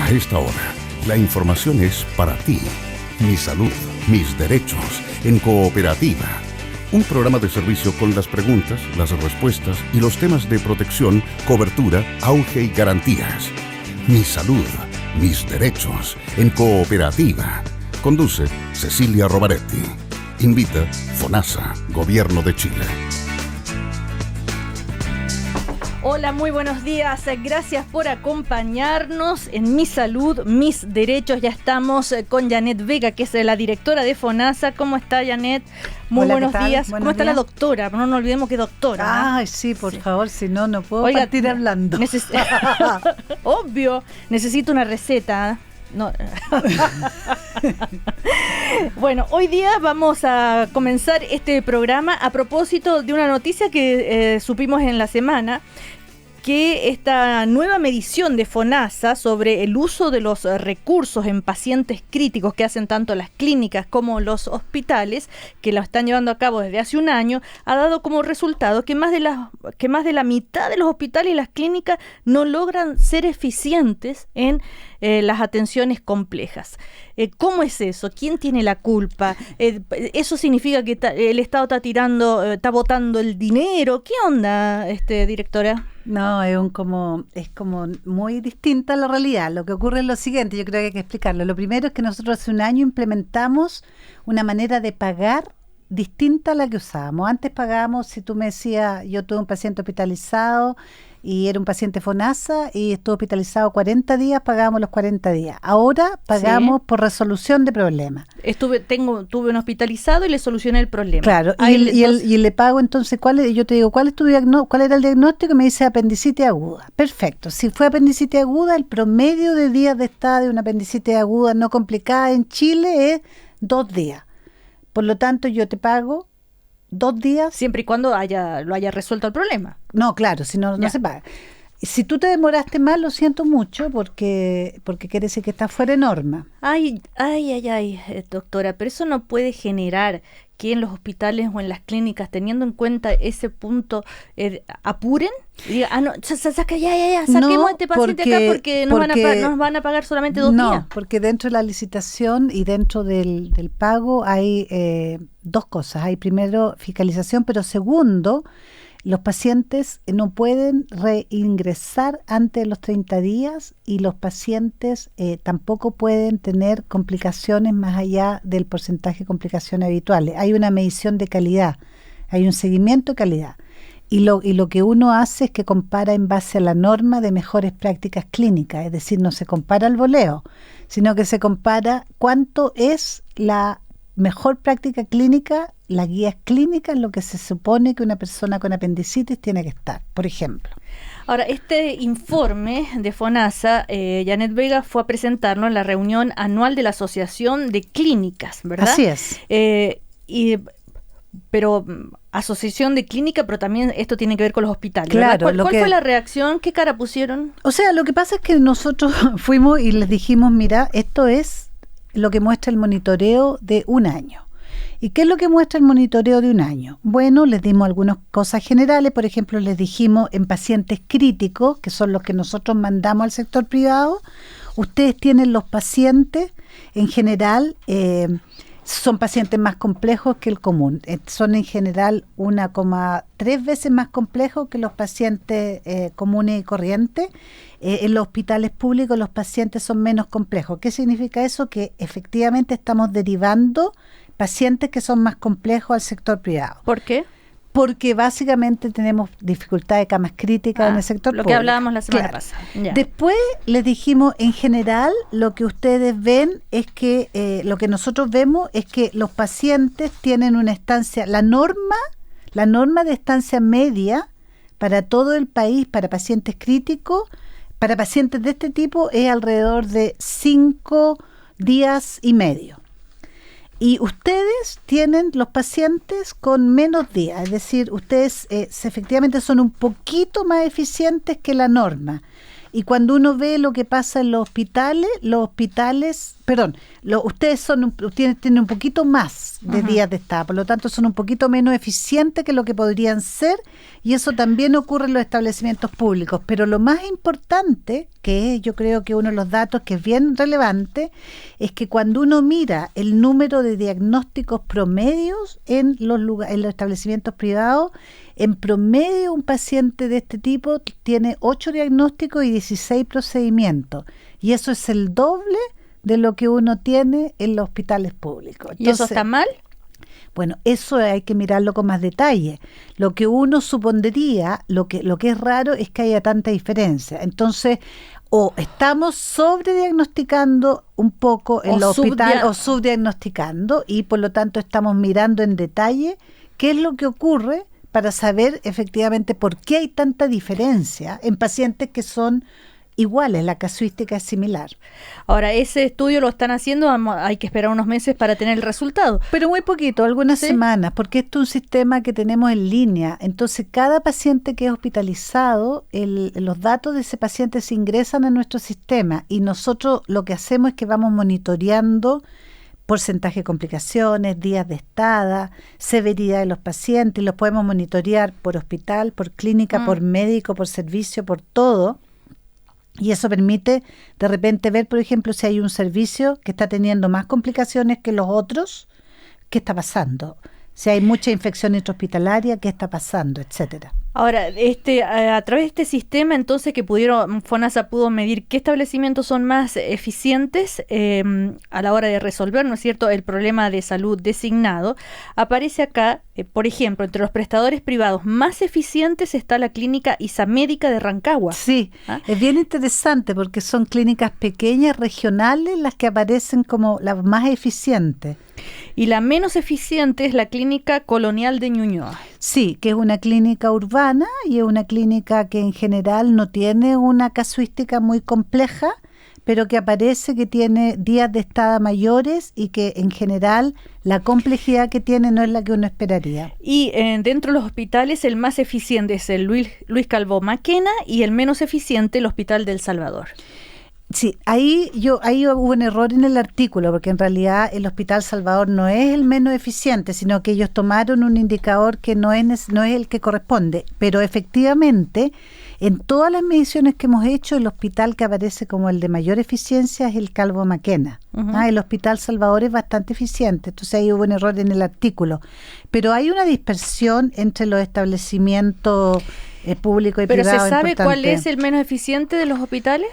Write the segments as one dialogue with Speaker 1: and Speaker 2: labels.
Speaker 1: A esta hora, la información es para ti. Mi salud, mis derechos, en Cooperativa. Un programa de servicio con las preguntas, las respuestas y los temas de protección, cobertura, auge y garantías. Mi salud, mis derechos, en Cooperativa. Conduce Cecilia Rovaretti. Invita FONASA, Gobierno de Chile.
Speaker 2: Hola, muy buenos días. Gracias por acompañarnos en Mi Salud, Mis Derechos. Ya estamos con Janet Vega, que es la directora de FONASA. ¿Cómo está, Janet? Muy
Speaker 3: Hola,
Speaker 2: buenos días.
Speaker 3: Buenos
Speaker 2: ¿Cómo está
Speaker 3: días.
Speaker 2: la doctora? No nos olvidemos que es doctora.
Speaker 3: Ay, sí, por favor, si no, no puedo
Speaker 2: Oiga,
Speaker 3: partir hablando.
Speaker 2: Obvio, necesito una receta. No. Bueno, hoy día vamos a comenzar este programa a propósito de una noticia que supimos en la semana, que esta nueva medición de FONASA sobre el uso de los recursos en pacientes críticos que hacen tanto las clínicas como los hospitales, que lo están llevando a cabo desde hace un año, ha dado como resultado que más de la mitad de los hospitales y las clínicas no logran ser eficientes en las atenciones complejas. ¿Cómo es eso? ¿Quién tiene la culpa? ¿Eso significa que el Estado está botando el dinero? ¿Qué onda, directora?
Speaker 3: No, es como muy distinta la realidad. Lo que ocurre es lo siguiente, yo creo que hay que explicarlo. Lo primero es que nosotros hace un año implementamos una manera de pagar distinta a la que usábamos. Antes pagábamos, si tú me decías, yo tuve un paciente hospitalizado y era un paciente FONASA y estuvo hospitalizado 40 días, pagábamos los 40 días. Ahora pagamos por resolución de problemas.
Speaker 2: Tuve un hospitalizado y le solucioné el problema.
Speaker 3: Claro, y le pago entonces, yo te digo, ¿cuál era el diagnóstico? Y me dice apendicitis aguda. Perfecto, si fue apendicitis aguda, el promedio de días de estado de una apendicitis aguda no complicada en Chile es 2 días. Por lo tanto, yo te pago 2 días.
Speaker 2: Siempre y cuando lo haya resuelto el problema.
Speaker 3: No, claro, si no, no se paga. Si tú te demoraste más, lo siento mucho, porque quiere decir que estás fuera de norma.
Speaker 2: Ay, doctora, pero eso no puede generar que en los hospitales o en las clínicas, teniendo en cuenta ese punto, apuren y digan, no, saquemos a este paciente acá porque nos van a pagar solamente 2 días.
Speaker 3: No, porque dentro de la licitación y dentro del pago hay 2 cosas. Hay primero fiscalización, pero segundo, los pacientes no pueden reingresar antes de los 30 días y los pacientes tampoco pueden tener complicaciones más allá del porcentaje de complicaciones habituales. Hay una medición de calidad, hay un seguimiento de calidad. Y lo que uno hace es que compara en base a la norma de mejores prácticas clínicas, es decir, no se compara el voleo, sino que se compara cuánto es la mejor práctica clínica, las guías clínicas, lo que se supone que una persona con apendicitis tiene que estar, por ejemplo.
Speaker 2: Ahora, este informe de FONASA, Janet Vega fue a presentarlo en la reunión anual de la Asociación de Clínicas, ¿verdad?
Speaker 3: Así es.
Speaker 2: Pero asociación de clínica, pero también esto tiene que ver con los hospitales.
Speaker 3: Claro.
Speaker 2: ¿Cuál fue la reacción? ¿Qué cara pusieron?
Speaker 3: O sea, lo que pasa es que nosotros fuimos y les dijimos, mira, esto es lo que muestra el monitoreo de un año. ¿Y qué es lo que muestra el monitoreo de un año? Bueno, les dimos algunas cosas generales, por ejemplo, les dijimos en pacientes críticos, que son los que nosotros mandamos al sector privado, ustedes tienen los pacientes, en general, son pacientes más complejos que el común. Son en general 1,3 veces más complejos que los pacientes comunes y corrientes. En los hospitales públicos los pacientes son menos complejos. ¿Qué significa eso? Que efectivamente estamos derivando pacientes que son más complejos al sector privado.
Speaker 2: ¿Por qué?
Speaker 3: Porque básicamente tenemos dificultad de camas críticas en el sector público.
Speaker 2: Lo que hablábamos la semana pasada. Ya.
Speaker 3: Después les dijimos, en general, lo que ustedes ven es que, lo que nosotros vemos es que los pacientes tienen una estancia, la norma de estancia media para todo el país, para pacientes críticos, para pacientes de este tipo es alrededor de 5 días y medio. Y ustedes tienen los pacientes con menos días, es decir, ustedes efectivamente son un poquito más eficientes que la norma. Y cuando uno ve lo que pasa en los hospitales, ustedes tienen un poquito más de días de estada, por lo tanto son un poquito menos eficientes que lo que podrían ser, y eso también ocurre en los establecimientos públicos. Pero lo más importante, que es, yo creo que uno de los datos que es bien relevante, es que cuando uno mira el número de diagnósticos promedios en los establecimientos privados, en promedio un paciente de este tipo tiene 8 diagnósticos y 16 procedimientos, y eso es el doble de lo que uno tiene en los hospitales públicos.
Speaker 2: Entonces, ¿y eso está mal?
Speaker 3: Bueno, eso hay que mirarlo con más detalle. Lo que uno supondría, lo que es raro es que haya tanta diferencia. Entonces, o estamos sobrediagnosticando un poco en los hospitales o subdiagnosticando, y por lo tanto estamos mirando en detalle qué es lo que ocurre para saber efectivamente por qué hay tanta diferencia en pacientes que son iguales, la casuística es similar.
Speaker 2: Ahora, ese estudio lo están haciendo, hay que esperar unos meses para tener el resultado.
Speaker 3: Pero muy poquito, algunas semanas, porque esto es un sistema que tenemos en línea. Entonces, cada paciente que es hospitalizado, los datos de ese paciente se ingresan a nuestro sistema, y nosotros lo que hacemos es que vamos monitoreando porcentaje de complicaciones, días de estada, severidad de los pacientes, y los podemos monitorear por hospital, por clínica, por médico, por servicio, por todo. Y eso permite de repente ver, por ejemplo, si hay un servicio que está teniendo más complicaciones que los otros, qué está pasando. Si hay mucha infección intrahospitalaria, qué está pasando, etcétera.
Speaker 2: Ahora, a través de este sistema, entonces, que FONASA pudo medir qué establecimientos son más eficientes a la hora de resolver, ¿no es cierto?, el problema de salud designado. Aparece acá, por ejemplo, entre los prestadores privados más eficientes está la clínica Isamedica de Rancagua.
Speaker 3: Sí, es bien interesante porque son clínicas pequeñas, regionales, las que aparecen como las más eficientes.
Speaker 2: Y la menos eficiente es la clínica Colonial de Ñuñoa.
Speaker 3: Sí, que es una clínica urbana y es una clínica que en general no tiene una casuística muy compleja, pero que aparece que tiene días de estada mayores y que en general la complejidad que tiene no es la que uno esperaría.
Speaker 2: Y dentro de los hospitales el más eficiente es el Luis Calvo Maquena, y el menos eficiente el Hospital del Salvador.
Speaker 3: Sí, ahí hubo un error en el artículo, porque en realidad el Hospital Salvador no es el menos eficiente, sino que ellos tomaron un indicador que no es el que corresponde. Pero efectivamente, en todas las mediciones que hemos hecho, el hospital que aparece como el de mayor eficiencia es el Calvo Maquena. El Hospital Salvador es bastante eficiente, entonces ahí hubo un error en el artículo. Pero hay una dispersión entre los establecimientos públicos y privados.
Speaker 2: ¿Pero se sabe cuál es el menos eficiente de los hospitales?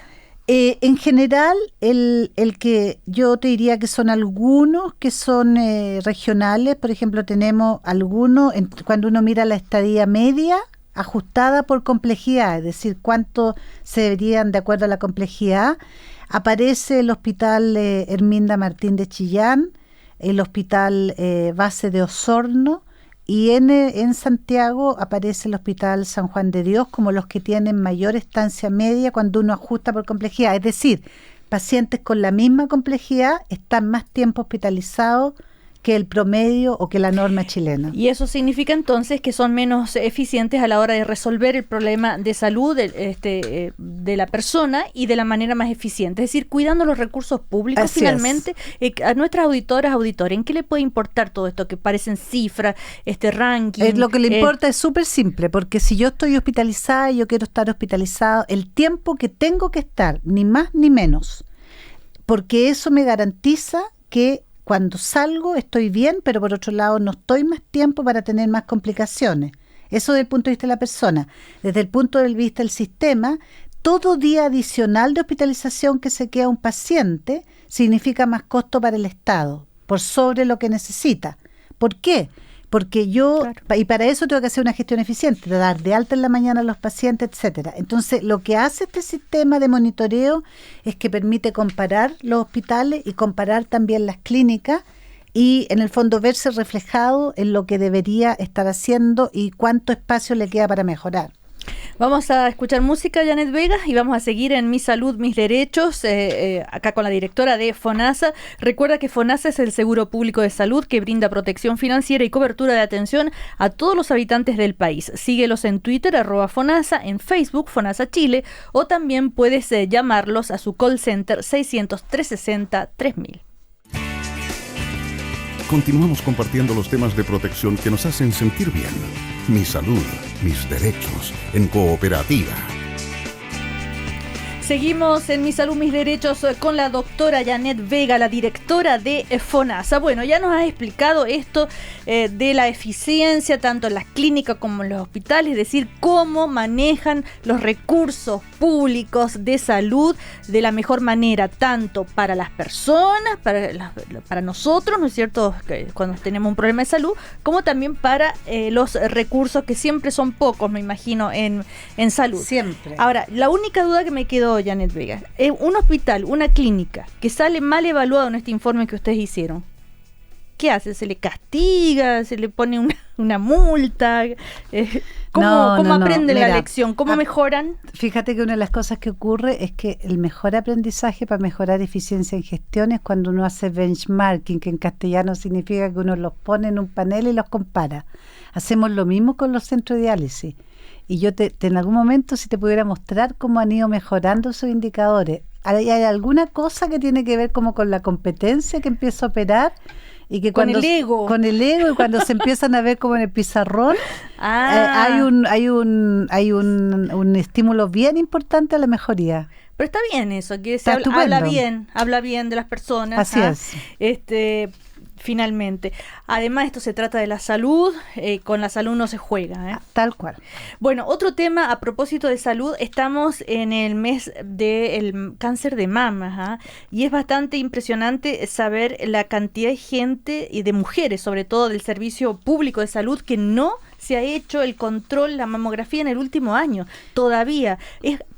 Speaker 3: En general, el que yo te diría que son algunos que son regionales. Por ejemplo, tenemos algunos, cuando uno mira la estadía media ajustada por complejidad, es decir, cuánto se deberían de acuerdo a la complejidad, aparece el Hospital Herminda Martín de Chillán, el Hospital Base de Osorno, y en Santiago aparece el Hospital San Juan de Dios como los que tienen mayor estancia media cuando uno ajusta por complejidad. Es decir, pacientes con la misma complejidad están más tiempo hospitalizados que el promedio o que la norma chilena.
Speaker 2: Y eso significa entonces que son menos eficientes a la hora de resolver el problema de salud de la persona, y de la manera más eficiente, es decir, cuidando los recursos públicos. Así finalmente a nuestras auditores, ¿en qué le puede importar todo esto que parecen cifras, ranking?
Speaker 3: Lo que le importa es súper simple, porque si yo estoy hospitalizada y yo quiero estar hospitalizado, el tiempo que tengo que estar, ni más ni menos, porque eso me garantiza que cuando salgo estoy bien, pero por otro lado no estoy más tiempo para tener más complicaciones. Eso desde el punto de vista de la persona. Desde el punto de vista del sistema, todo día adicional de hospitalización que se queda un paciente significa más costo para el Estado, por sobre lo que necesita. ¿Por qué? Porque y para eso tengo que hacer una gestión eficiente, de dar de alta en la mañana a los pacientes, etcétera. Entonces, lo que hace este sistema de monitoreo es que permite comparar los hospitales y comparar también las clínicas, y en el fondo verse reflejado en lo que debería estar haciendo y cuánto espacio le queda para mejorar.
Speaker 2: Vamos a escuchar música, Janet Vega, y vamos a seguir en Mi Salud, Mis Derechos, acá con la directora de FONASA. Recuerda que FONASA es el seguro público de salud que brinda protección financiera y cobertura de atención a todos los habitantes del país. Síguelos en Twitter, @FONASA, en Facebook, FONASA Chile, o también puedes llamarlos a su call center 600-360-3000.
Speaker 1: Continuamos compartiendo los temas de protección que nos hacen sentir bien. Mi salud, mis derechos, en Cooperativa.
Speaker 2: Seguimos en Mi Salud, Mis Derechos con la doctora Janet Vega, la directora de FONASA. Bueno, ya nos has explicado esto de la eficiencia tanto en las clínicas como en los hospitales, es decir, cómo manejan los recursos públicos de salud de la mejor manera, tanto para las personas, para nosotros, ¿no es cierto?, cuando tenemos un problema de salud, como también para los recursos que siempre son pocos, me imagino, en salud.
Speaker 3: Siempre.
Speaker 2: Ahora, la única duda que me quedó, Janet Vega, un hospital, una clínica que sale mal evaluado en este informe que ustedes hicieron, ¿qué hace? ¿Se le castiga? ¿Se le pone una multa? ¿Cómo aprenden la lección? ¿Cómo mejoran?
Speaker 3: Fíjate que una de las cosas que ocurre es que el mejor aprendizaje para mejorar eficiencia en gestión es cuando uno hace benchmarking, que en castellano significa que uno los pone en un panel y los compara. Hacemos lo mismo con los centros de diálisis. Y yo en algún momento, si te pudiera mostrar cómo han ido mejorando esos indicadores. ¿Hay alguna cosa que tiene que ver como con la competencia que empieza a operar? Y que
Speaker 2: con el ego,
Speaker 3: y cuando se empiezan a ver como en el pizarrón, hay un estímulo bien importante a la mejoría.
Speaker 2: Pero está bien eso, que se habla bien de las personas.
Speaker 3: Así es.
Speaker 2: Finalmente. Además, esto se trata de la salud, con la salud no se juega.
Speaker 3: Tal cual.
Speaker 2: Bueno, otro tema a propósito de salud, estamos en el mes del cáncer de mama, y es bastante impresionante saber la cantidad de gente y de mujeres, sobre todo del servicio público de salud, que no se ha hecho el control, la mamografía en el último año, todavía.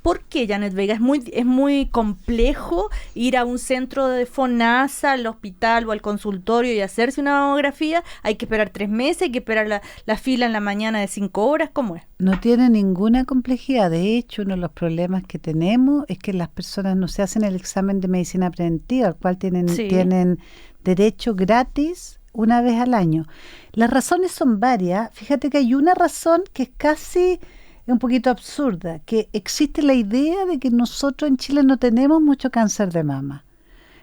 Speaker 2: ¿Por qué, Janet Vega? ¿Es muy complejo ir a un centro de FONASA, al hospital o al consultorio y hacerse una mamografía? ¿Hay que esperar 3 meses? ¿Hay que esperar la fila en la mañana de 5 horas? ¿Cómo es?
Speaker 3: No tiene ninguna complejidad. De hecho, uno de los problemas que tenemos es que las personas no se hacen el examen de medicina preventiva, al cual tienen derecho gratis una vez al año. Las razones son varias. Fíjate que hay una razón que es casi un poquito absurda, que existe la idea de que nosotros en Chile no tenemos mucho cáncer de mama.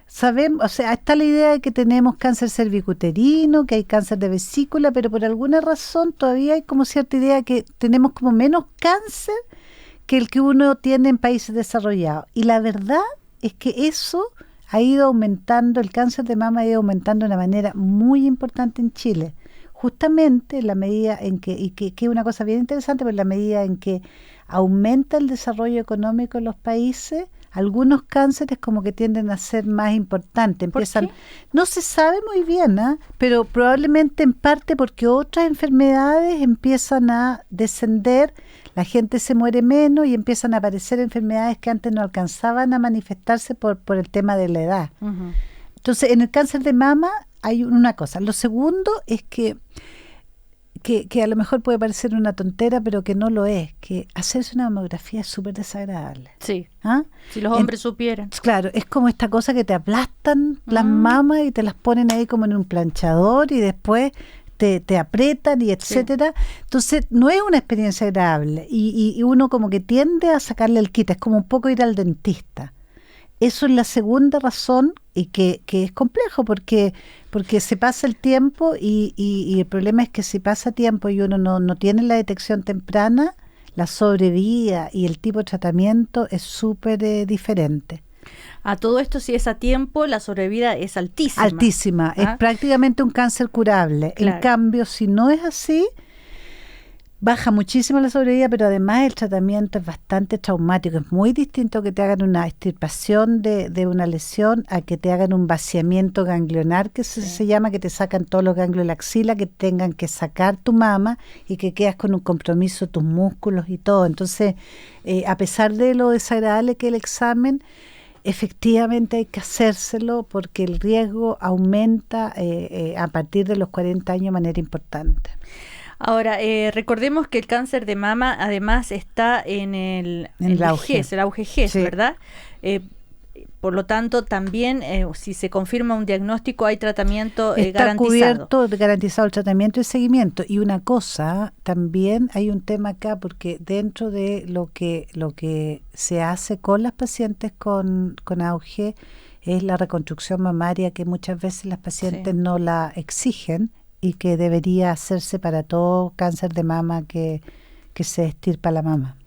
Speaker 3: Sabemos, o sea, está la idea de que tenemos cáncer cervicuterino, que hay cáncer de vesícula, pero por alguna razón todavía hay como cierta idea que tenemos como menos cáncer que el que uno tiene en países desarrollados. Y la verdad es que eso ha ido aumentando, el cáncer de mama ha ido aumentando de una manera muy importante en Chile. Justamente en la medida en que es una cosa bien interesante, pero en la medida en que aumenta el desarrollo económico en los países, algunos cánceres como que tienden a ser más importantes. Empiezan, no se sabe muy bien, pero probablemente en parte porque otras enfermedades empiezan a descender, la gente se muere menos y empiezan a aparecer enfermedades que antes no alcanzaban a manifestarse por el tema de la edad. Uh-huh. Entonces, en el cáncer de mama hay una cosa. Lo segundo es que a lo mejor puede parecer una tontera, pero que no lo es, que hacerse una mamografía es súper desagradable.
Speaker 2: Sí, si los hombres supieran.
Speaker 3: Claro, es como esta cosa que te aplastan las mamas y te las ponen ahí como en un planchador y después te aprietan y etcétera. Sí. Entonces, no es una experiencia agradable y uno como que tiende a sacarle el quite, es como un poco ir al dentista. Eso es la segunda razón y que es complejo porque se pasa el tiempo y el problema es que si pasa tiempo y uno no tiene la detección temprana, la sobrevida y el tipo de tratamiento es súper diferente.
Speaker 2: A todo esto, si es a tiempo, la sobrevida es altísima.
Speaker 3: Altísima, es prácticamente un cáncer curable. Claro. En cambio, si no es así, baja muchísimo la sobrevida, pero además el tratamiento es bastante traumático. Es muy distinto que te hagan una extirpación de una lesión a que te hagan un vaciamiento ganglionar, que se llama, que te sacan todos los ganglios de la axila, que tengan que sacar tu mama y que quedas con un compromiso de tus músculos y todo. Entonces, a pesar de lo desagradable que es el examen, efectivamente hay que hacérselo porque el riesgo aumenta a partir de los 40 años de manera importante.
Speaker 2: Ahora, recordemos que el cáncer de mama además está en la vejez, el auge, sí. ¿Verdad? Por lo tanto, también si se confirma un diagnóstico, hay tratamiento garantizado.
Speaker 3: Cubierto, garantizado el tratamiento y el seguimiento. Y una cosa, también hay un tema acá, porque dentro de lo que se hace con las pacientes con auge es la reconstrucción mamaria, que muchas veces las pacientes no la exigen y que debería hacerse para todo cáncer de mama que se estirpa la mama.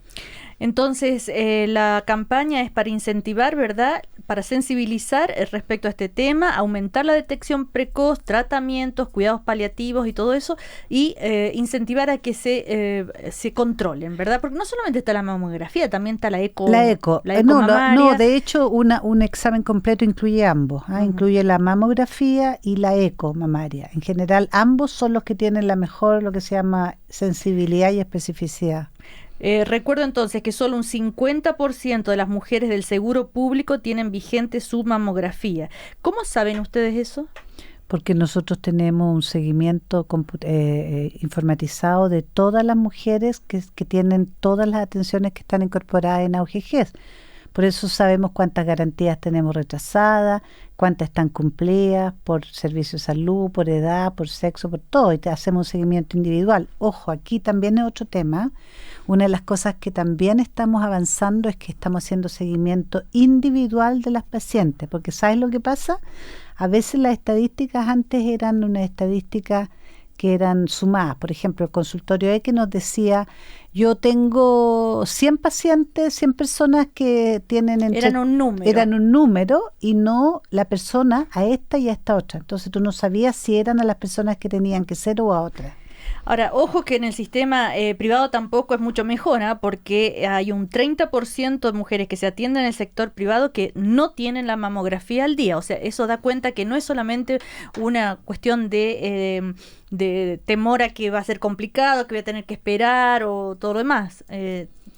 Speaker 2: Entonces, la campaña es para incentivar, ¿verdad?, para sensibilizar respecto a este tema, aumentar la detección precoz, tratamientos, cuidados paliativos y todo eso, y incentivar a que se controlen, ¿verdad? Porque no solamente está la mamografía, también está la eco. La eco mamaria.
Speaker 3: No, de hecho, un examen completo incluye ambos, incluye la mamografía y la eco mamaria. En general, ambos son los que tienen la mejor, lo que se llama sensibilidad y especificidad.
Speaker 2: Recuerdo entonces que solo un 50% de las mujeres del seguro público tienen vigente su mamografía. ¿Cómo saben ustedes eso?
Speaker 3: Porque nosotros tenemos un seguimiento informatizado de todas las mujeres que tienen todas las atenciones que están incorporadas en AUGEGES. Por eso sabemos cuántas garantías tenemos retrasadas, cuántas están cumplidas por servicio de salud, por edad, por sexo, por todo. Y te hacemos un seguimiento individual. Ojo, aquí también es otro tema. Una de las cosas que también estamos avanzando es que estamos haciendo seguimiento individual de las pacientes. Porque ¿sabes lo que pasa? A veces las estadísticas antes eran unas estadísticas que eran sumadas. Por ejemplo, el consultorio que nos decía, yo tengo 100 pacientes, 100 personas que tienen...
Speaker 2: Eran un
Speaker 3: número y no la persona a esta y a esta otra. Entonces tú no sabías si eran a las personas que tenían que ser o a otras.
Speaker 2: Ahora, ojo que en el sistema privado tampoco es mucho mejor, porque hay un 30% de mujeres que se atienden en el sector privado que no tienen la mamografía al día. O sea, eso da cuenta que no es solamente una cuestión de temor a que va a ser complicado, que voy a tener que esperar o todo lo demás,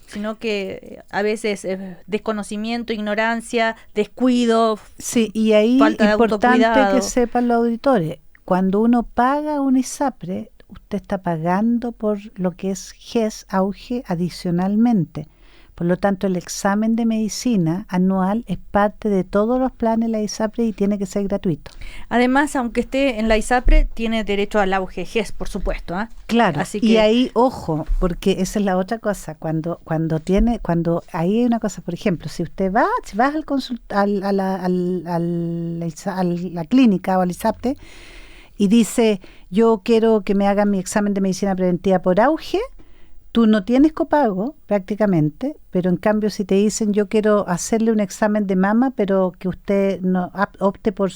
Speaker 2: sino que a veces desconocimiento, ignorancia, descuido.
Speaker 3: Sí, y ahí es importante que sepan los auditores, cuando uno paga un ISAPRE, usted está pagando por lo que es GES, auge, adicionalmente. Por lo tanto, el examen de medicina anual es parte de todos los planes de la ISAPRE y tiene que ser gratuito.
Speaker 2: Además, aunque esté en la ISAPRE, tiene derecho al auge GES, por supuesto.
Speaker 3: Claro, así que... y ahí, ojo, porque esa es la otra cosa. Cuando ahí hay una cosa, por ejemplo, si vas a la clínica o al ISAPRE, y dice, yo quiero que me hagan mi examen de medicina preventiva por auge, tú no tienes copago prácticamente, pero en cambio si te dicen, yo quiero hacerle un examen de mama, pero que usted no opte por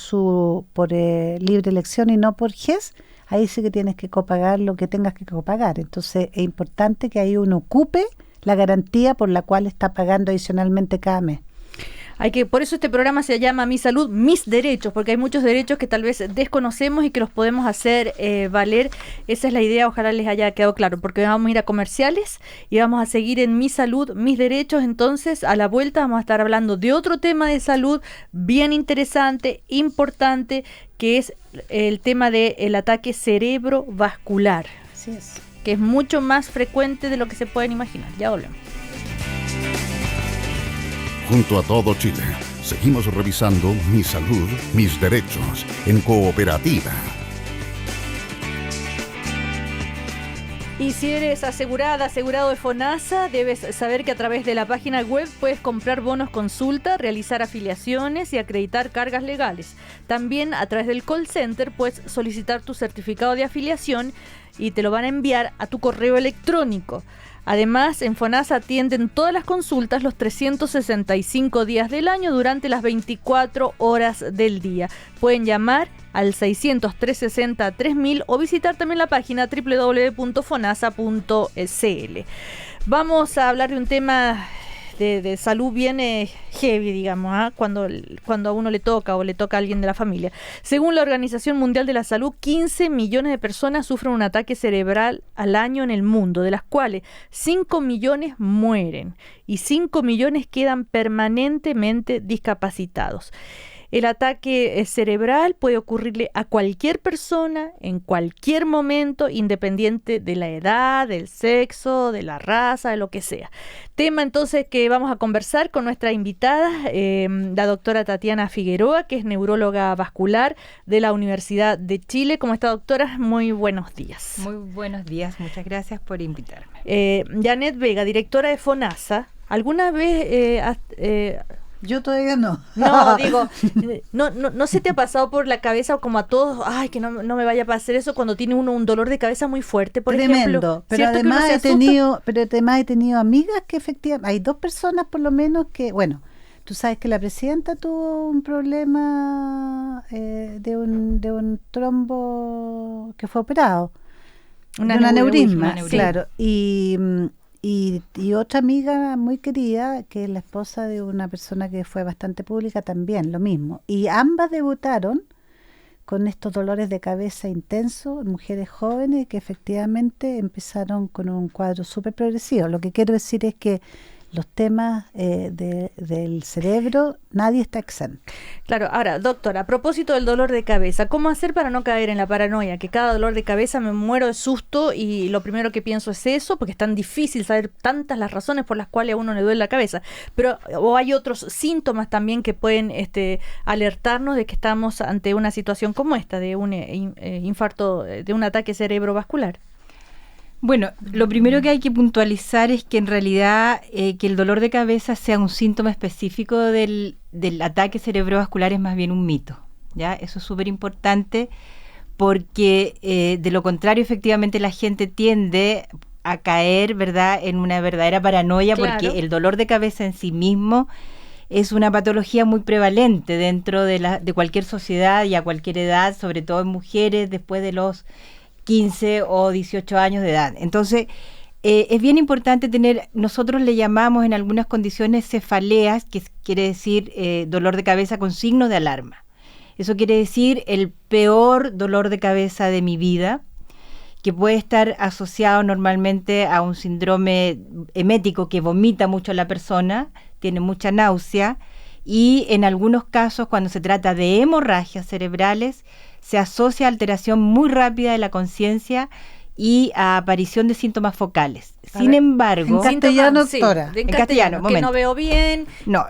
Speaker 3: libre elección y no por GES, ahí sí que tienes que copagar lo que tengas que copagar. Entonces es importante que ahí uno ocupe la garantía por la cual está pagando adicionalmente cada mes.
Speaker 2: Por eso este programa se llama Mi Salud, Mis Derechos, porque hay muchos derechos que tal vez desconocemos y que los podemos hacer valer. Esa es la idea, ojalá les haya quedado claro, porque vamos a ir a comerciales y vamos a seguir en Mi Salud, Mis Derechos. Entonces, a la vuelta vamos a estar hablando de otro tema de salud bien interesante, importante, que es el tema del ataque cerebrovascular.
Speaker 3: Así es.
Speaker 2: Que es mucho más frecuente de lo que se pueden imaginar. Ya volvemos.
Speaker 1: Junto a todo Chile, seguimos revisando Mi Salud, Mis Derechos en Cooperativa.
Speaker 2: Y si eres asegurado de FONASA, debes saber que a través de la página web puedes comprar bonos consulta, realizar afiliaciones y acreditar cargas legales. También a través del call center puedes solicitar tu certificado de afiliación y te lo van a enviar a tu correo electrónico. Además, en FONASA atienden todas las consultas los 365 días del año durante las 24 horas del día. Pueden llamar al 600-360-3000 o visitar también la página www.fonasa.cl. Vamos a hablar de un tema de salud bien heavy, digamos, cuando a uno le toca o le toca a alguien de la familia. Según la Organización Mundial de la Salud, 15 millones de personas sufren un ataque cerebral al año en el mundo, de las cuales 5 millones mueren y 5 millones quedan permanentemente discapacitados. El ataque cerebral puede ocurrirle a cualquier persona, en cualquier momento, independiente de la edad, del sexo, de la raza, de lo que sea. Tema entonces que vamos a conversar con nuestra invitada, la doctora Tatiana Figueroa, que es neuróloga vascular de la Universidad de Chile. ¿Cómo está, doctora? Muy buenos días.
Speaker 4: Muy buenos días, muchas gracias por invitarme.
Speaker 2: Janet Vega, directora de FONASA, ¿alguna vez
Speaker 3: yo todavía no.
Speaker 2: No, digo, no se te ha pasado por la cabeza como a todos, ay, que no me vaya a pasar eso cuando tiene uno un dolor de cabeza muy fuerte, por
Speaker 3: Tremendo,
Speaker 2: ejemplo?
Speaker 3: pero además he tenido amigas que efectivamente, hay 2 personas por lo menos que, bueno, tú sabes que la presidenta tuvo un problema de un trombo que fue operado, un aneurisma, claro, y otra amiga muy querida, que es la esposa de una persona que fue bastante pública, también lo mismo. Y ambas debutaron con estos dolores de cabeza intensos, mujeres jóvenes que efectivamente empezaron con un cuadro súper progresivo. Lo que quiero decir es que los temas del cerebro, nadie está exento.
Speaker 2: Claro, ahora, doctora, a propósito del dolor de cabeza, ¿cómo hacer para no caer en la paranoia? Que cada dolor de cabeza me muero de susto y lo primero que pienso es eso, porque es tan difícil saber tantas las razones por las cuales a uno le duele la cabeza. Pero o hay otros síntomas también que pueden alertarnos de que estamos ante una situación como esta, de un infarto, de un ataque cerebrovascular.
Speaker 4: Bueno, lo primero que hay que puntualizar es que en realidad que el dolor de cabeza sea un síntoma específico del ataque cerebrovascular es más bien un mito, ¿ya? Eso es súper importante porque de lo contrario efectivamente la gente tiende a caer, ¿verdad?, en una verdadera paranoia. Claro. Porque el dolor de cabeza en sí mismo es una patología muy prevalente dentro de cualquier sociedad y a cualquier edad, sobre todo en mujeres después de los 15 o 18 años de edad. Entonces, es bien importante nosotros le llamamos en algunas condiciones cefaleas, que quiere decir dolor de cabeza con signos de alarma. Eso quiere decir el peor dolor de cabeza de mi vida, que puede estar asociado normalmente a un síndrome emético que vomita mucho la persona, tiene mucha náusea, y en algunos casos, cuando se trata de hemorragias cerebrales, se asocia a alteración muy rápida de la conciencia y a aparición de síntomas focales. Sin embargo,
Speaker 3: en castellano, doctora.
Speaker 2: Sí, en castellano, que no veo bien.
Speaker 4: No,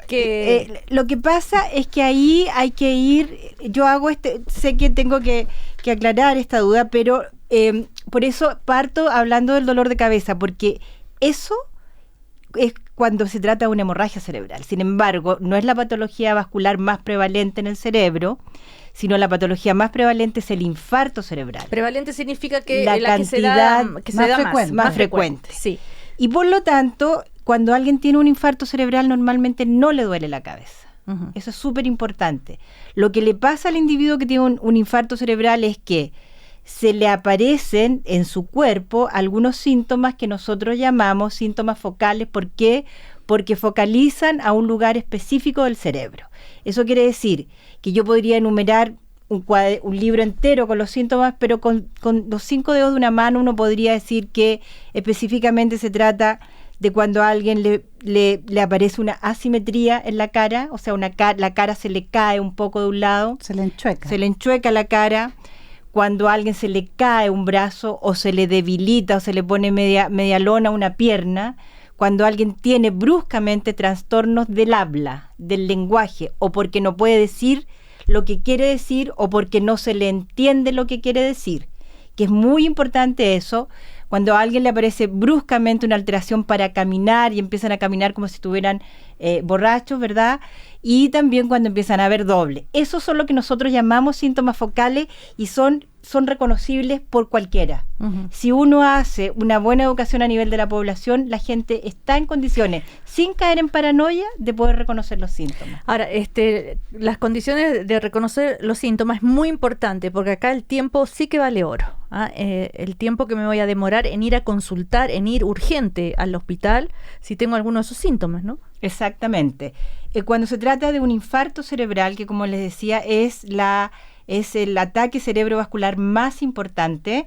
Speaker 4: lo que pasa es que ahí hay que ir, yo hago sé que tengo que aclarar esta duda, pero por eso parto hablando del dolor de cabeza, porque eso es cuando se trata de una hemorragia cerebral. Sin embargo, no es la patología vascular más prevalente en el cerebro, sino la patología más prevalente es el infarto cerebral.
Speaker 2: Prevalente significa que
Speaker 4: la cantidad
Speaker 2: que se da
Speaker 4: más frecuente.
Speaker 2: Sí.
Speaker 4: Y por lo tanto, cuando alguien tiene un infarto cerebral, normalmente no le duele la cabeza. Uh-huh. Eso es súper importante. Lo que le pasa al individuo que tiene un infarto cerebral es que se le aparecen en su cuerpo algunos síntomas que nosotros llamamos síntomas focales. ¿Por qué? Porque focalizan a un lugar específico del cerebro. Eso quiere decir que yo podría enumerar un libro entero con los síntomas, pero con los 5 dedos de una mano uno podría decir que específicamente se trata de cuando a alguien le aparece una asimetría en la cara, o sea, la cara se le cae un poco de un lado.
Speaker 3: Se le enchueca.
Speaker 4: Se le enchueca la cara. Cuando a alguien se le cae un brazo o se le debilita o se le pone media lona una pierna. Cuando alguien tiene bruscamente trastornos del habla, del lenguaje, o porque no puede decir lo que quiere decir o porque no se le entiende lo que quiere decir, que es muy importante eso. Cuando a alguien le aparece bruscamente una alteración para caminar y empiezan a caminar como si estuvieran borrachos, ¿verdad? Y también cuando empiezan a ver doble. Esos son lo que nosotros llamamos síntomas focales y son reconocibles por cualquiera. Uh-huh. Si uno hace una buena educación a nivel de la población, la gente está en condiciones, sin caer en paranoia, de poder reconocer los síntomas.
Speaker 2: Ahora, las condiciones de reconocer los síntomas es muy importante, porque acá el tiempo sí que vale oro. El tiempo que me voy a demorar en ir a consultar, en ir urgente al hospital, si tengo alguno de esos síntomas, ¿no?
Speaker 4: Exactamente. Cuando se trata de un infarto cerebral, que como les decía, es el ataque cerebrovascular más importante,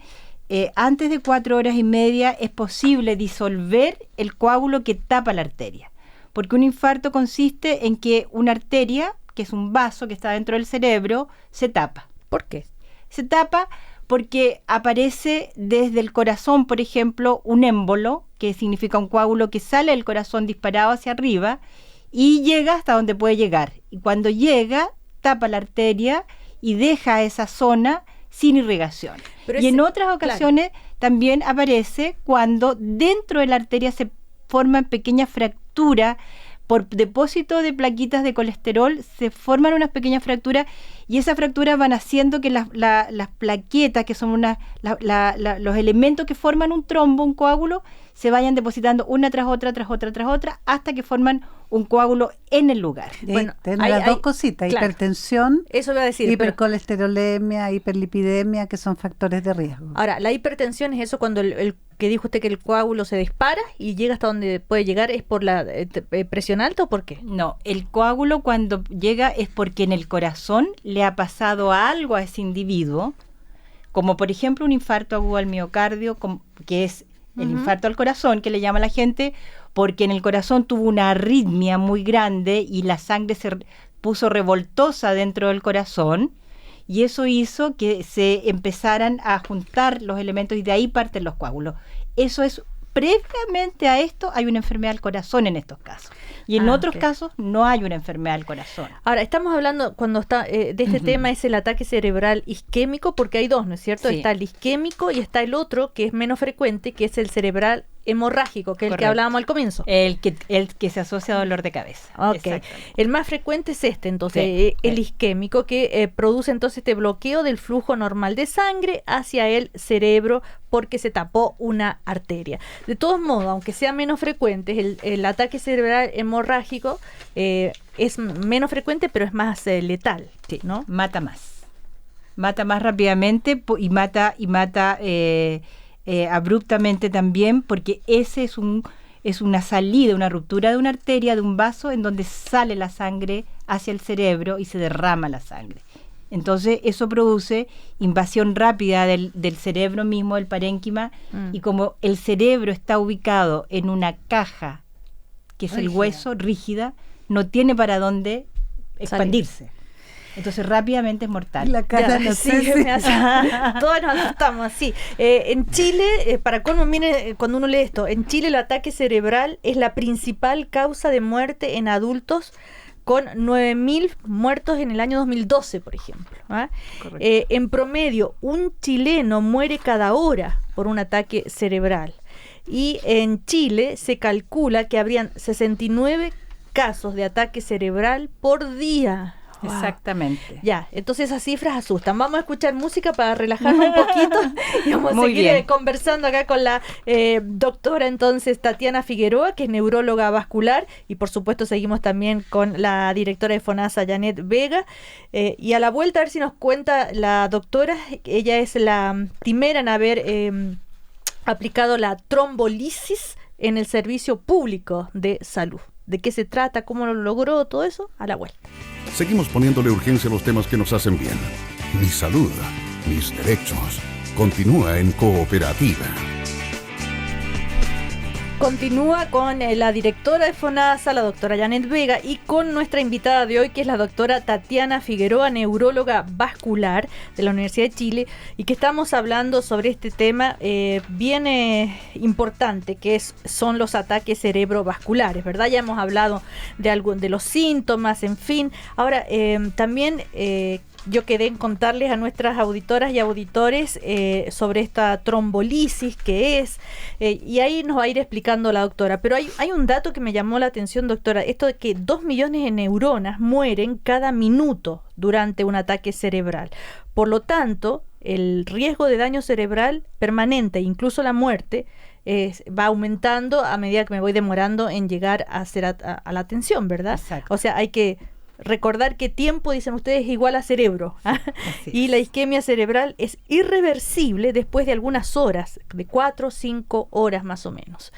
Speaker 4: antes de 4 horas y media es posible disolver el coágulo que tapa la arteria. Porque un infarto consiste en que una arteria que es un vaso que está dentro del cerebro, se tapa.
Speaker 2: ¿Por qué?
Speaker 4: Se tapa porque aparece desde el corazón, por ejemplo, un émbolo, que significa un coágulo que sale del corazón disparado hacia arriba y llega hasta donde puede llegar. Y cuando llega, tapa la arteria y deja esa zona sin irrigación. Y en otras ocasiones también aparece cuando dentro de la arteria se forman pequeñas fracturas por depósito de plaquitas de colesterol, se forman unas pequeñas fracturas y esas fracturas van haciendo que las plaquetas, que son los elementos que forman un trombo, un coágulo, se vayan depositando una tras otra, hasta que forman un coágulo en el lugar.
Speaker 3: Bueno, tenemos las dos cositas,
Speaker 2: claro,
Speaker 3: hipertensión,
Speaker 2: eso iba a decir,
Speaker 3: hipercolesterolemia, hiperlipidemia, que son factores de riesgo.
Speaker 2: Ahora, la hipertensión es eso cuando el que dijo usted que el coágulo se dispara y llega hasta donde puede llegar, ¿es por la presión alta o por qué?
Speaker 4: No, el coágulo cuando llega es porque en el corazón le ha pasado algo a ese individuo, como por ejemplo un infarto agudo al miocardio, que es el infarto al corazón, que le llama a la gente, porque en el corazón tuvo una arritmia muy grande y la sangre se puso revoltosa dentro del corazón, y eso hizo que se empezaran a juntar los elementos y de ahí parten los coágulos. Eso es, previamente a esto hay una enfermedad del corazón en estos casos. Y en otros casos no hay una enfermedad del corazón.
Speaker 2: Ahora, estamos hablando cuando está de este tema, es el ataque cerebral isquémico, porque hay dos, ¿no es cierto?
Speaker 4: Sí.
Speaker 2: Está el isquémico y está el otro, que es menos frecuente, que es el cerebral hemorrágico, que es el que hablábamos al comienzo.
Speaker 4: El que se asocia a dolor de cabeza.
Speaker 2: Okay. El más frecuente es este, entonces, el isquémico, que produce entonces este bloqueo del flujo normal de sangre hacia el cerebro porque se tapó una arteria. De todos modos, aunque sea menos frecuente, el ataque cerebral hemorrágico es menos frecuente, pero es más letal, ¿no?
Speaker 4: Mata más rápidamente y mata abruptamente también, porque ese es una salida, una ruptura de una arteria, de un vaso en donde sale la sangre hacia el cerebro y se derrama la sangre. Entonces eso produce invasión rápida del cerebro mismo, del parénquima, y como el cerebro está ubicado en una caja, que es el hueso, rígida, no tiene para dónde expandirse. Entonces rápidamente es mortal.
Speaker 3: La cara no sé si...
Speaker 2: Todos nos asustamos, sí. En Chile, para colmo, mire, cuando uno lee esto, en Chile el ataque cerebral es la principal causa de muerte en adultos, con 9.000 muertos en el año 2012, por ejemplo. En promedio, un chileno muere cada hora por un ataque cerebral. Y en Chile se calcula que habrían 69 casos de ataque cerebral por día. Wow.
Speaker 4: Exactamente.
Speaker 2: Ya, entonces esas cifras asustan. Vamos a escuchar música para relajarnos un poquito y vamos a seguir conversando acá con la doctora entonces Tatiana Figueroa, que es neuróloga vascular, y por supuesto seguimos también con la directora de FONASA, Janet Vega, y a la vuelta a ver si nos cuenta la doctora. Ella es la primera en haber aplicado la trombolisis en el servicio público de salud. ¿De qué se trata? ¿Cómo lo logró? Todo eso a la vuelta.
Speaker 1: Seguimos poniéndole urgencia a los temas que nos hacen bien. Mi salud, mis derechos. Continúa en Cooperativa.
Speaker 2: Continúa con la directora de FONASA, la doctora Janet Vega, y con nuestra invitada de hoy, que es la doctora Tatiana Figueroa, neuróloga vascular de la Universidad de Chile, y que estamos hablando sobre este tema bien importante, que son los ataques cerebrovasculares, ¿verdad? Ya hemos hablado de los síntomas, en fin. Ahora, también... yo quedé en contarles a nuestras auditoras y auditores sobre esta trombolisis que es, y ahí nos va a ir explicando la doctora. Pero hay un dato que me llamó la atención, doctora, esto de que 2 millones de neuronas mueren cada minuto durante un ataque cerebral. Por lo tanto, el riesgo de daño cerebral permanente, incluso la muerte, va aumentando a medida que me voy demorando en llegar a la atención, ¿verdad?
Speaker 4: Exacto.
Speaker 2: O sea, hay que recordar que tiempo, dicen ustedes, es igual a cerebro. Y la isquemia cerebral es irreversible después de algunas horas, de 4 o 5 horas más o menos.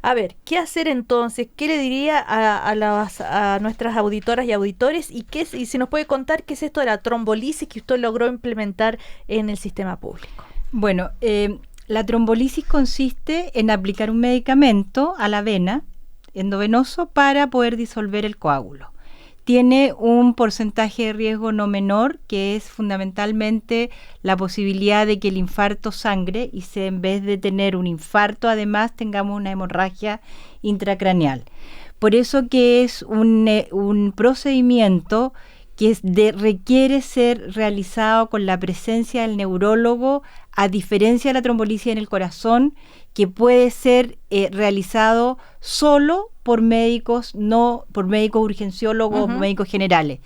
Speaker 2: A ver, ¿qué hacer entonces? ¿Qué le diría a nuestras auditoras y auditores? Y si nos puede contar qué es esto de la trombolisis que usted logró implementar en el sistema público.
Speaker 4: Bueno, la trombolisis consiste en aplicar un medicamento a la vena endovenoso para poder disolver el coágulo. tiene un porcentaje de riesgo no menor, que es fundamentalmente la posibilidad de que el infarto sangre y en vez de tener un infarto, además tengamos una hemorragia intracraneal. Por eso que es un procedimiento que requiere ser realizado con la presencia del neurólogo, a diferencia de la trombolisis en el corazón, que puede ser realizado solo por médicos, no por médicos urgenciólogos o médicos generales.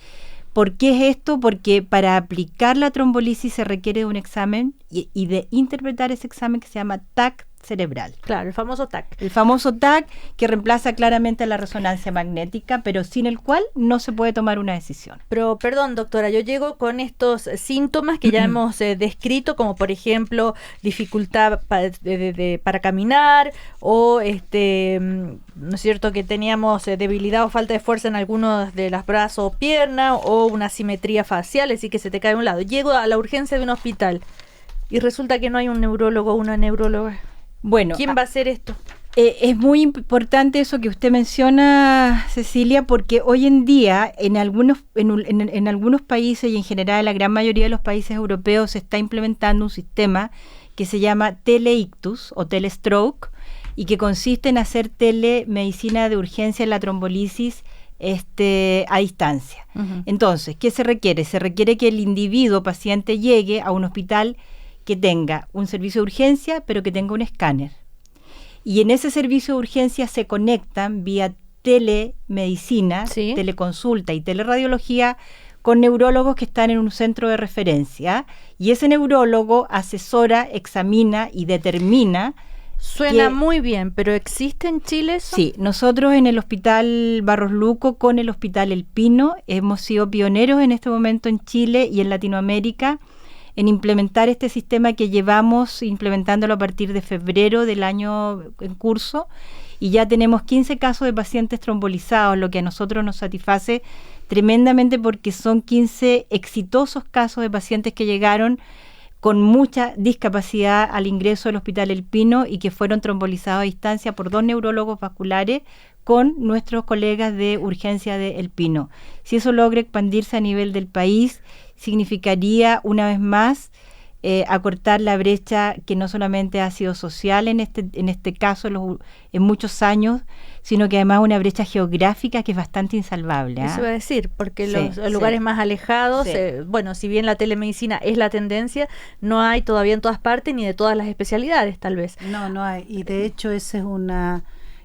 Speaker 4: ¿Por qué es esto? Porque para aplicar la trombolisis se requiere de un examen y de interpretar ese examen que se llama TAC cerebral.
Speaker 2: Claro, el famoso TAC.
Speaker 4: El famoso TAC, que reemplaza claramente la resonancia magnética, pero sin el cual no se puede tomar una decisión.
Speaker 2: Pero, perdón, doctora, yo llego con estos síntomas que ya hemos descrito, como por ejemplo, dificultad para caminar, o ¿no es cierto?, que teníamos debilidad o falta de fuerza en algunos de los brazos o piernas, o una asimetría facial, es decir, que se te cae de un lado. Llego a la urgencia de un hospital y resulta que no hay un neurólogo o una neuróloga.
Speaker 4: Bueno,
Speaker 2: ¿quién va a hacer esto?
Speaker 4: Es muy importante eso que usted menciona, Cecilia, porque hoy en día en algunos países y en general en la gran mayoría de los países europeos se está implementando un sistema que se llama teleictus o telestroke y que consiste en hacer telemedicina de urgencia en la trombolisis a distancia. Entonces, ¿qué se requiere? Se requiere que el individuo paciente llegue a un hospital que tenga un servicio de urgencia, pero que tenga un escáner. Y en ese servicio de urgencia se conectan vía telemedicina, teleconsulta y teleradiología con neurólogos que están en un centro de referencia. Y ese neurólogo asesora, examina y determina.
Speaker 2: Suena muy bien, pero ¿existe en Chile eso?
Speaker 4: Sí, nosotros en el Hospital Barros Luco con el Hospital El Pino hemos sido pioneros en este momento en Chile y en Latinoamérica en implementar este sistema que llevamos implementándolo a partir de febrero del año en curso y ya tenemos 15 casos de pacientes trombolizados, lo que a nosotros nos satisface tremendamente porque son 15 exitosos casos de pacientes que llegaron con mucha discapacidad al ingreso del Hospital El Pino y que fueron trombolizados a distancia por 2 neurólogos vasculares con nuestros colegas de urgencia de El Pino. Si eso logra expandirse a nivel del país, significaría una vez más acortar la brecha que no solamente ha sido social en este caso en muchos años, sino que además una brecha geográfica que es bastante insalvable.
Speaker 2: Eso iba a decir, porque los lugares más alejados, bueno, si bien la telemedicina es la tendencia, no hay todavía en todas partes ni de todas las especialidades, tal vez.
Speaker 3: No hay, y de hecho ese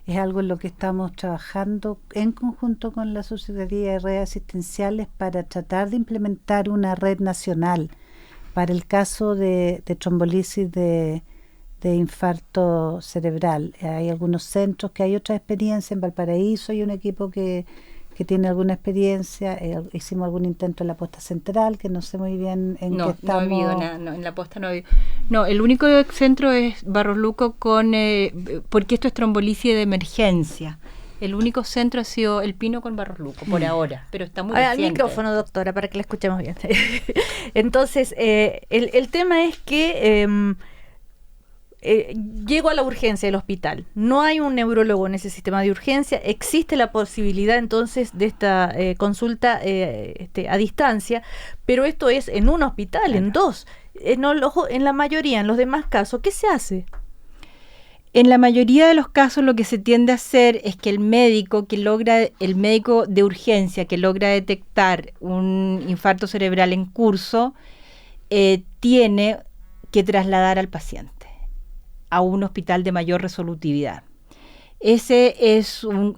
Speaker 3: es algo en lo que estamos trabajando en conjunto con la Subsecretaría de Redes Asistenciales para tratar de implementar una red nacional para el caso de trombolisis de infarto cerebral. Hay algunos centros que hay otra experiencia, en Valparaíso hay un equipo que tiene alguna experiencia, hicimos algún intento en la posta central, que no sé muy bien en qué estamos.
Speaker 4: No ha habido nada, en la posta no ha habido. No, el único centro es Barros Luco porque esto es trombolisis de emergencia. El único centro ha sido El Pino con Barros Luco, por ahora, pero está muy reciente.
Speaker 2: Al micrófono, doctora, para que la escuchemos bien. Entonces, el tema es que llego a la urgencia del hospital. No hay un neurólogo en ese sistema de urgencia. Existe la posibilidad, entonces, de esta consulta a distancia, pero esto es en un hospital, en 2. En la mayoría, en los demás casos, ¿qué se hace?
Speaker 4: En la mayoría de los casos lo que se tiende a hacer es que el médico de urgencia que logra detectar un infarto cerebral en curso tiene que trasladar al paciente a un hospital de mayor resolutividad. Ese es un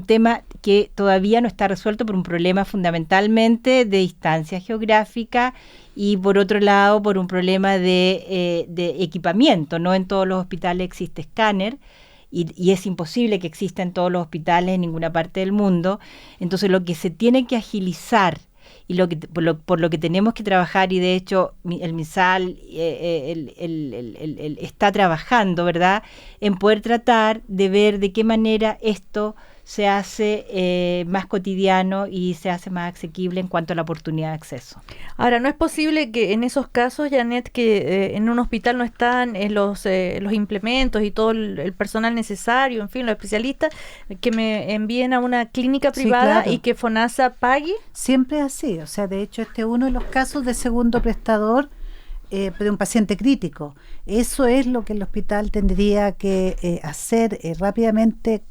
Speaker 4: tema que todavía no está resuelto por un problema fundamentalmente de distancia geográfica y por otro lado por un problema de equipamiento. No en todos los hospitales existe escáner y es imposible que exista en todos los hospitales en ninguna parte del mundo. Entonces lo que se tiene que agilizar y por lo que tenemos que trabajar, y de hecho el MinSal está trabajando, ¿verdad?, en poder tratar de ver de qué manera esto se hace más cotidiano y se hace más asequible en cuanto a la oportunidad de acceso.
Speaker 2: Ahora, ¿no es posible que en esos casos, Janet, que en un hospital no están los implementos y todo el personal necesario, en fin, los especialistas, que me envíen a una clínica privada? Sí, claro. Y que FONASA pague?
Speaker 3: Siempre es así, o sea, de hecho este es uno de los casos de segundo prestador de un paciente crítico. Eso es lo que el hospital tendría que hacer rápidamente,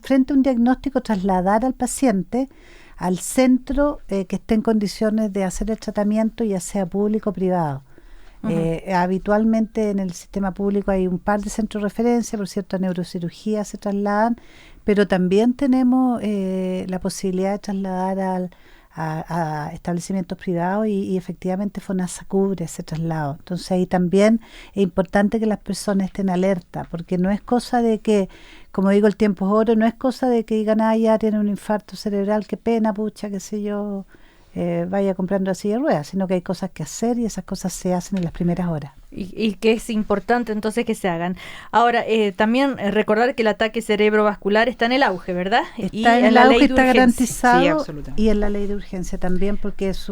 Speaker 3: frente a un diagnóstico, trasladar al paciente al centro que esté en condiciones de hacer el tratamiento, ya sea público o privado. Habitualmente en el sistema público hay un par de centros de referencia, por cierto, a neurocirugía se trasladan, pero también tenemos la posibilidad de trasladar a establecimientos privados y efectivamente FONASA cubre ese traslado. Entonces ahí también es importante que las personas estén alerta, porque no es cosa de que, como digo, el tiempo es oro, no es cosa de que digan, ya tiene un infarto cerebral, qué pena, pucha, qué sé yo, vaya comprando la silla de ruedas, sino que hay cosas que hacer y esas cosas se hacen en las primeras horas.
Speaker 2: Y que es importante entonces que se hagan. Ahora, también recordar que el ataque cerebrovascular está en el auge, ¿verdad?
Speaker 3: Está en el auge, está garantizado, sí, y en la ley de urgencia también, porque es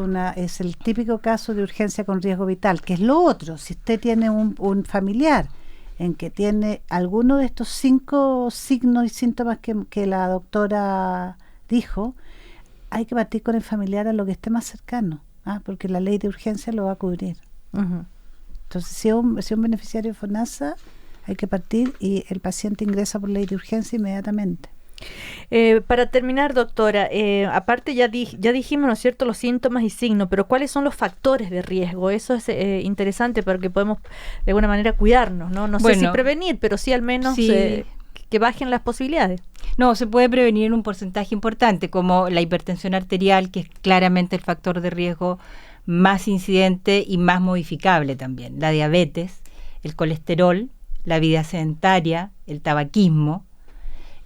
Speaker 3: el típico caso de urgencia con riesgo vital, que es lo otro. Si usted tiene un familiar en que tiene alguno de estos 5 signos y síntomas que la doctora dijo, hay que partir con el familiar a lo que esté más cercano, porque la ley de urgencia lo va a cubrir. Entonces, si es un beneficiario de FONASA, hay que partir y el paciente ingresa por ley de urgencia inmediatamente.
Speaker 2: Para terminar, doctora, aparte ya dijimos, ¿no es cierto?, los síntomas y signos, pero ¿cuáles son los factores de riesgo? Eso es interesante porque podemos de alguna manera cuidarnos, ¿no? No sé si prevenir, pero sí al menos que bajen las posibilidades.
Speaker 4: No, se puede prevenir en un porcentaje importante, como la hipertensión arterial, que es claramente el factor de riesgo más incidente y más modificable también. La diabetes, el colesterol, la vida sedentaria, el tabaquismo,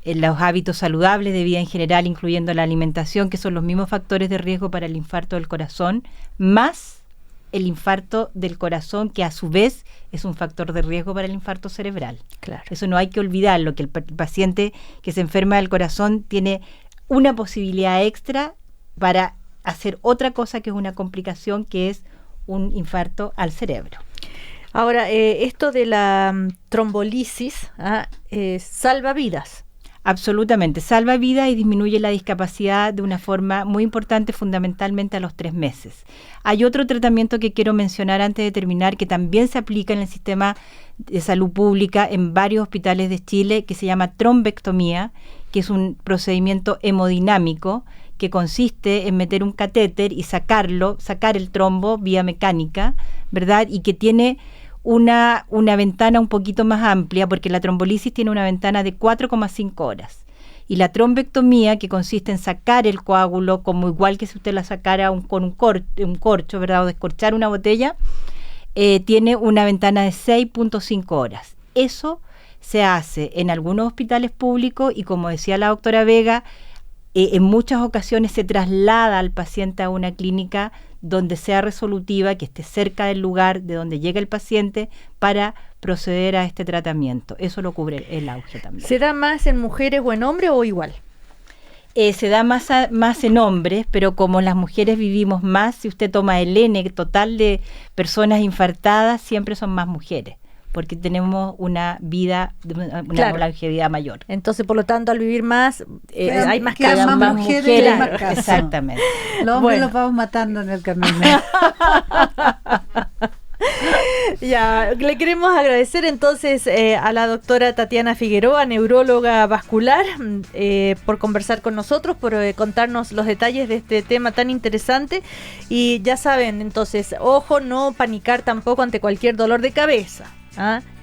Speaker 4: los hábitos saludables de vida en general, incluyendo la alimentación, que son los mismos factores de riesgo para el infarto del corazón, más el infarto del corazón, que a su vez es un factor de riesgo para el infarto cerebral.
Speaker 2: Claro.
Speaker 4: Eso no hay que olvidarlo, que el paciente que se enferma del corazón tiene una posibilidad extra para hacer otra cosa que es una complicación, que es un infarto al cerebro.
Speaker 2: Ahora, esto de la trombolisis salva vidas.
Speaker 4: Absolutamente, salva vidas y disminuye la discapacidad de una forma muy importante, fundamentalmente a los 3 meses. Hay otro tratamiento que quiero mencionar antes de terminar, que también se aplica en el sistema de salud pública en varios hospitales de Chile, que se llama trombectomía, que es un procedimiento hemodinámico que consiste en meter un catéter y sacar el trombo vía mecánica, ¿verdad? Y que tiene una ventana un poquito más amplia, porque la trombolisis tiene una ventana de 4,5 horas. Y la trombectomía, que consiste en sacar el coágulo, como igual que si usted la sacara con un corcho, ¿verdad? O descorchar una botella, tiene una ventana de 6,5 horas. Eso se hace en algunos hospitales públicos y, como decía la doctora Vega, en muchas ocasiones se traslada al paciente a una clínica donde sea resolutiva, que esté cerca del lugar de donde llega el paciente para proceder a este tratamiento. Eso lo cubre el auge también.
Speaker 2: ¿Se da más en mujeres o en hombres o igual?
Speaker 4: Se da más en hombres, pero como las mujeres vivimos más, si usted toma el N total de personas infartadas, siempre son más mujeres, porque tenemos una vida, una longevidad mayor.
Speaker 2: Entonces, por lo tanto, al vivir más, hay más
Speaker 3: casos. Más mujeres,
Speaker 2: claro,
Speaker 3: más casos.
Speaker 4: Exactamente.
Speaker 3: Los hombres los vamos matando en el camino.
Speaker 2: Ya, le queremos agradecer entonces a la doctora Tatiana Figueroa, neuróloga vascular, por conversar con nosotros, por contarnos los detalles de este tema tan interesante. Y ya saben, entonces, ojo, no panicar tampoco ante cualquier dolor de cabeza.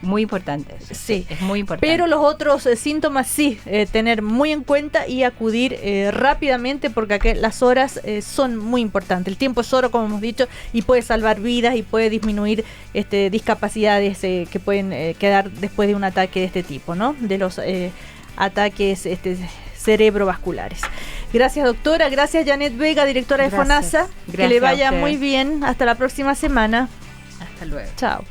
Speaker 4: Muy importante eso.
Speaker 2: Sí,
Speaker 4: es muy importante.
Speaker 2: Pero los otros síntomas sí, tener muy en cuenta y acudir rápidamente, porque aquí las horas son muy importantes. El tiempo es oro, como hemos dicho, y puede salvar vidas y puede disminuir discapacidades que pueden quedar después de un ataque de este tipo, ¿no? De los ataques cerebrovasculares. Gracias, doctora. Gracias, Janet Vega, directora de FONASA. Que le vaya muy bien. Hasta la próxima semana.
Speaker 4: Hasta luego.
Speaker 2: Chao.